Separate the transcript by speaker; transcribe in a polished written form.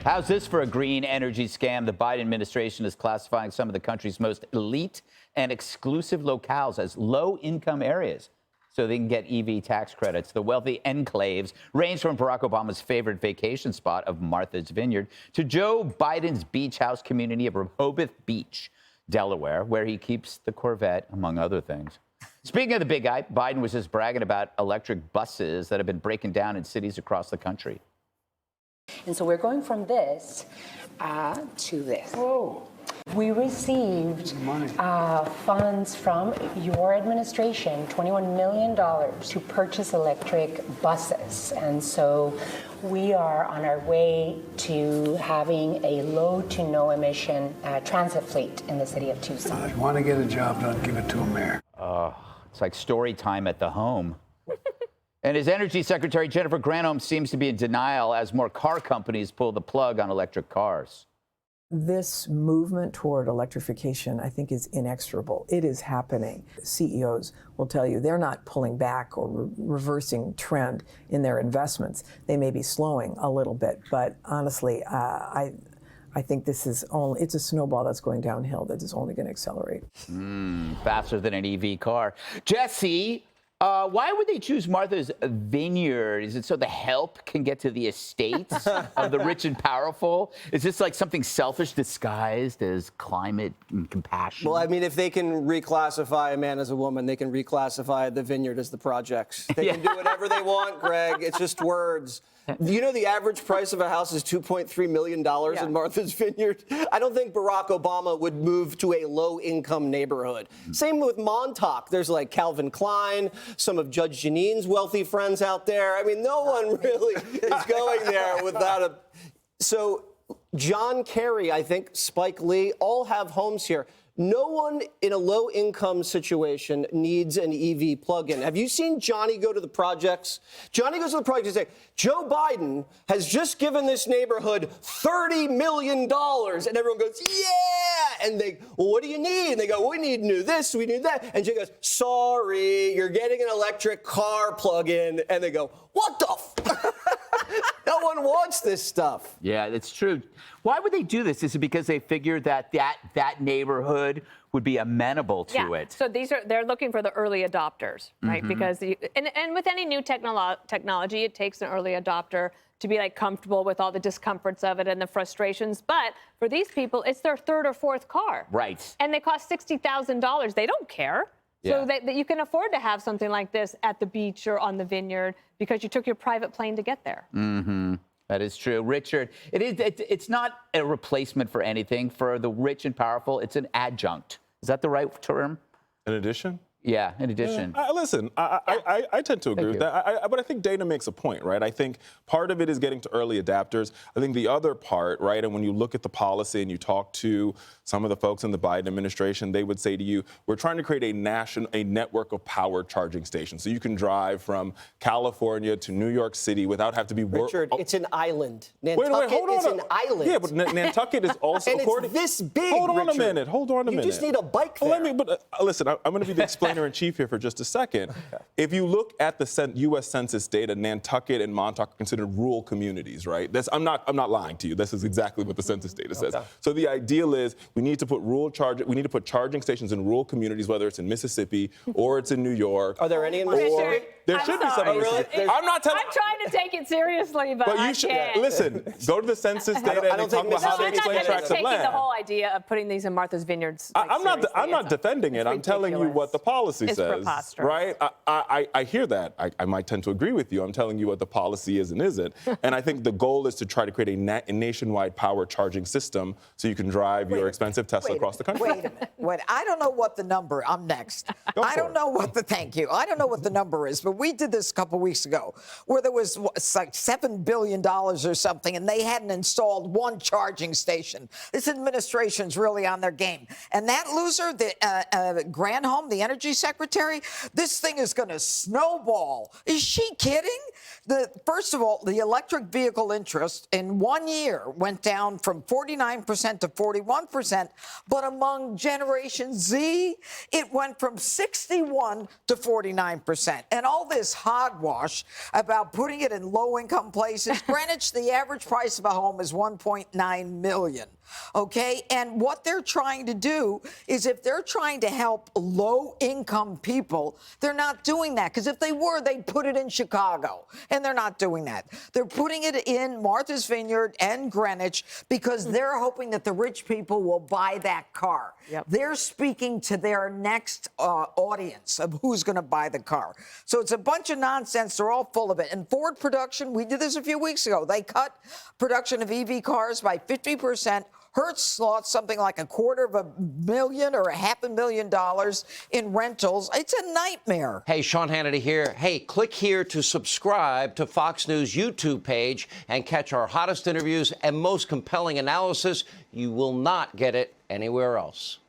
Speaker 1: How's this for a green energy scam? The Biden administration is classifying some of the country's most elite and exclusive locales as low-income areas so they can get EV tax credits. The wealthy enclaves range from Barack Obama's favorite vacation spot of Martha's Vineyard to Joe Biden's beach house community of Rehoboth Beach, Delaware, where he keeps the Corvette, among other things. Speaking of the big guy, Biden was just bragging about electric buses that have been breaking down in cities across the country.
Speaker 2: And so we're going from this to this. Whoa. We received funds from your administration, $21 million, to purchase electric buses. And so we are on our way to having a low to no emission transit fleet in the city of Tucson.
Speaker 3: If you want to get a job done, give it to a mayor.
Speaker 1: It's like story time at the home. And his Energy Secretary, Jennifer Granholm, seems to be in denial as more car companies pull the plug on electric cars.
Speaker 4: This movement toward electrification, I think, is inexorable. It is happening. CEOs will tell you they're not pulling back or reversing trend in their investments. They may be slowing a little bit, but honestly, I think this is it's a snowball that's going downhill that is only going to accelerate.
Speaker 1: Faster than an EV car. Jesse, why would they choose Martha's Vineyard? Is it so the help can get to the estates of the rich and powerful? Is this like something selfish disguised as climate and compassion?
Speaker 5: Well, I mean, if they can reclassify a man as a woman, they can reclassify the vineyard as the projects. They can do whatever they want, Greg. It's just words. You know the average price of a house is $2.3 million in Martha's Vineyard? I don't think Barack Obama would move to a low-income neighborhood. Same with Montauk. There's like Calvin Klein, some of Judge Jeanine's wealthy friends out there. I mean, no one really is going there without a... So John Kerry, I think, Spike Lee, all have homes here. No one in a low-income situation needs an EV plug-in. Have you seen Johnny go to the projects? Johnny goes to the projects and say, Joe Biden has just given this neighborhood $30 million. And everyone goes, yeah! And they, well, what do you need? And they go, we need new this, we need that. And Joe goes, sorry, you're getting an electric car plug-in. And they go, what the f? No one wants this stuff.
Speaker 1: Yeah, it's true. Why would they do this? Is it because they figured that that neighborhood would be amenable to it?
Speaker 6: So they're looking for the early adopters, right? Because and with any new technology, it takes an early adopter to be like comfortable with all the discomforts of it and the frustrations. But for these people, it's their third or fourth car.
Speaker 1: Right. And
Speaker 6: they cost $60,000. They don't care. So that you can afford to have something like this at the beach or on the vineyard because you took your private plane to get there.
Speaker 1: That is true. Richard, it's not a replacement for anything. For the rich and powerful, it's an adjunct. Is that the right term?
Speaker 7: In addition?
Speaker 1: Yeah, in addition.
Speaker 7: Listen, I tend to agree with that. But I think Dana makes a point, right? I think part of it is getting to early adapters. I think the other part, right, and when you look at the policy and you talk to some of the folks in the Biden administration, they would say to you, we're trying to create a network of power charging stations. So you can drive from California to New York City without having to be...
Speaker 5: Richard, it's an island.
Speaker 7: Nantucket
Speaker 5: is an island.
Speaker 7: Yeah, but Nantucket is also...
Speaker 5: And it's this big,
Speaker 7: Hold on
Speaker 5: Richard.
Speaker 7: a minute. Hold on a minute.
Speaker 5: You just need a bike there.
Speaker 7: Listen, I'm going to be the explainer-in-chief here for just a second. Okay. If you look at the U.S. Census data, Nantucket and Montauk are considered rural communities, right? I'm not lying to you. This is exactly what the census data says. So the ideal is we need to put charging stations in rural communities, whether it's in Mississippi or it's in New York.
Speaker 5: Are there any in Mississippi?
Speaker 7: There should be some in Mississippi.
Speaker 6: I'm trying to take it seriously, but
Speaker 7: you should listen. Go to the census data and talk about how they explain tracts of land.
Speaker 6: The whole idea of putting these in Martha's Vineyards.
Speaker 7: I'm not defending it. I'm telling you what the policy says. Right? I hear that. I might tend to agree with you. I'm telling you what the policy is and isn't. And I think the goal is to try to create a nationwide power charging system so you can drive your expensive Tesla across the country.
Speaker 8: Wait a minute. I don't know what the number. I'm next. I don't know what the number is, but we did this a couple weeks ago where there was like $7 billion or something, and they hadn't installed one charging station. This administration's really on their game. And that loser, Granholm, the energy secretary, this thing is going to snowball. Is she kidding? First of all, the electric vehicle interest in 1 year went down from 49% to 41%, but among Generation Z, it went from 61 to 49%. And all this hogwash about putting it in low-income places. Greenwich, the average price of a home is $1.9 million. Okay, and what they're trying to do is, if they're trying to help low-income people, they're not doing that, because if they were, they'd put it in Chicago, and they're not doing that. They're putting it in Martha's Vineyard and Greenwich because they're hoping that the rich people will buy that car.
Speaker 6: Yep.
Speaker 8: They're speaking to their next audience of who's going to buy the car. So it's a bunch of nonsense. They're all full of it. And Ford production, we did this a few weeks ago. They cut production of EV cars by 50%. Hertz lost something like $250,000 or $500,000 in rentals. It's a nightmare.
Speaker 9: Hey, Sean Hannity here. Hey, click here to subscribe to Fox News YouTube page and catch our hottest interviews and most compelling analysis. You will not get it anywhere else.